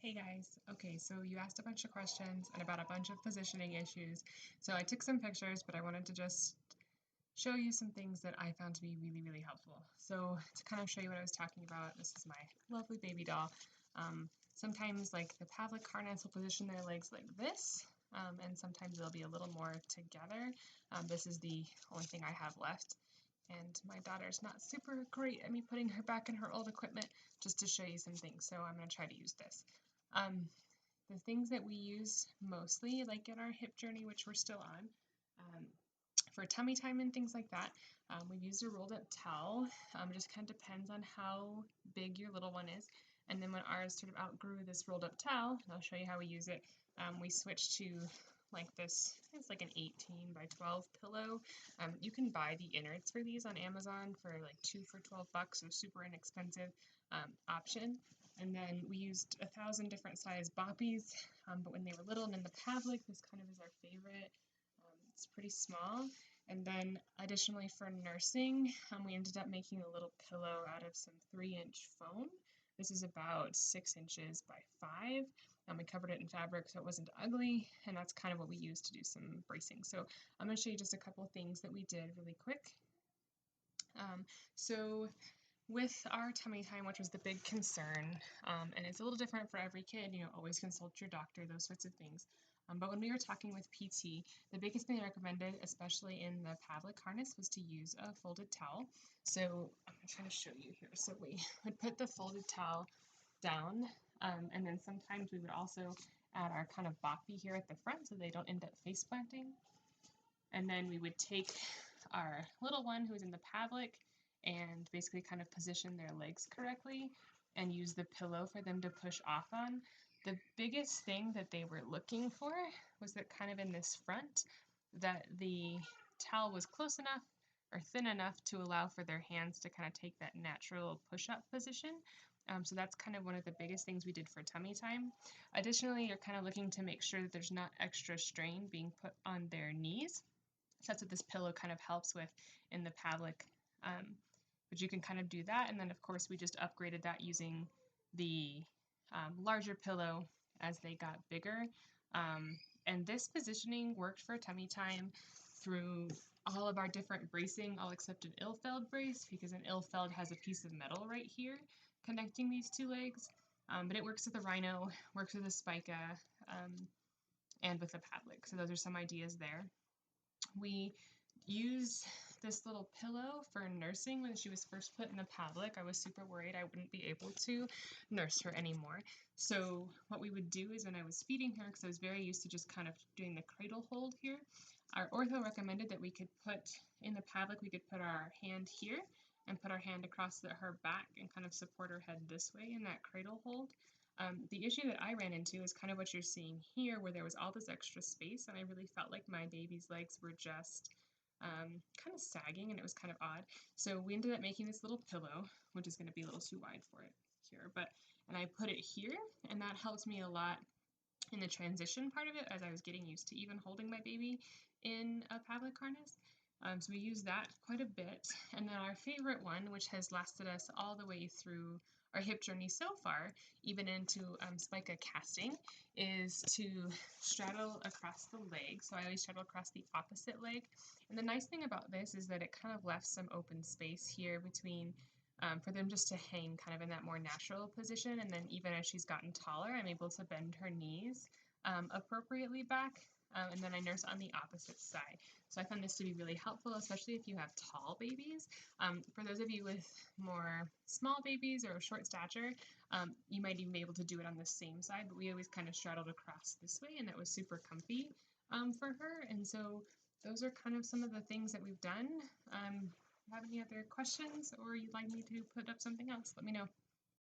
Hey guys, okay, so you asked a bunch of questions and about a bunch of positioning issues. So I took some pictures, but I wanted to just show you some things that I found to be really, really helpful. So to kind of show you what I was talking about, this is my lovely baby doll. Sometimes like the Pavlik harness will position their legs like this, and sometimes they'll be a little more together. This is the only thing I have left. And my daughter's not super great at me putting her back in her old equipment, just to show you some things. So I'm going to try to use this. Um, the things that we use mostly, like in our hip journey, which we're still on, for tummy time and things like that, we've used a rolled up towel. It just kind of depends on how big your little one is. And then when ours sort of outgrew this rolled up towel, and I'll show you how we use it, we switched to like this, it's like an 18 by 12 pillow. You can buy the innards for these on Amazon for like 2 for $12, so super inexpensive option. And then we used 1,000 different size boppies, but when they were little and in the Pavlik, this kind of is our favorite. It's pretty small. And then additionally for nursing, we ended up making a little pillow out of some 3-inch foam. This is about 6 inches by 5. We covered it in fabric so it wasn't ugly, and that's kind of what we used to do some bracing. So I'm going to show you just a couple of things that we did really quick. So with our tummy time, which was the big concern, and it's a little different for every kid, always consult your doctor, those sorts of things. But when we were talking with PT, the biggest thing I recommended, especially in the Pavlik harness, was to use a folded towel. So I'm going to try to show you here. So we would put the folded towel down, and then sometimes we would also add our kind of boppy here at the front so they don't end up face planting. And then we would take our little one who is in the Pavlik and basically kind of position their legs correctly and use the pillow for them to push off on. The biggest thing that they were looking for was that kind of in this front that the towel was close enough or thin enough to allow for their hands to kind of take that natural push-up position. So that's kind of one of the biggest things we did for tummy time. Additionally, you're kind of looking to make sure that there's not extra strain being put on their knees. So that's what this pillow kind of helps with in the Pavlik. But you can kind of do that. And then, of course, we just upgraded that using the larger pillow as they got bigger. And this positioning worked for tummy time through all of our different bracing, all except an Ilfeld brace, because an Ilfeld has a piece of metal right here connecting these two legs. But it works with the Rhino, works with the Spica, and with the Pavlik. So those are some ideas there. We use this little pillow for nursing. When she was first put in the Pavlik, I was super worried I wouldn't be able to nurse her anymore. So what we would do is when I was feeding her, because I was very used to just kind of doing the cradle hold here, our ortho recommended that we could put, in the Pavlik, we could put our hand here and put our hand across her back and kind of support her head this way in that cradle hold. The issue that I ran into is kind of what you're seeing here, where there was all this extra space, and I really felt like my baby's legs were just kind of sagging, and it was kind of odd. So we ended up making this little pillow, which is going to be a little too wide for it here, and I put it here, and that helped me a lot in the transition part of it as I was getting used to even holding my baby in a Pavlik harness. So we used that quite a bit. And then our favorite one, which has lasted us all the way through our hip journey so far, even into Spica casting, is to straddle across the leg. So I always straddle across the opposite leg. And the nice thing about this is that it kind of left some open space here between for them just to hang kind of in that more natural position. And then even as she's gotten taller, I'm able to bend her knees appropriately back. And then I nurse on the opposite side. So I found this to be really helpful, especially if you have tall babies. For those of you with more small babies or short stature, you might even be able to do it on the same side, but we always kind of straddled across this way, and that was super comfy for her. And so those are kind of some of the things that we've done. Have any other questions, or you'd like me to put up something else, let me know.